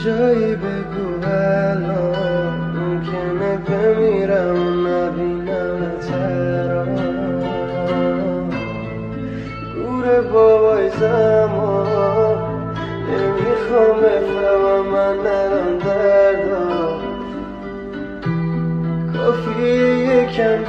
جایی بگو الان ممکنه بمیرم و نبینم ترا گوره بابای زمان نمیخوام بفهمم من ندارم دردا کافیه یکم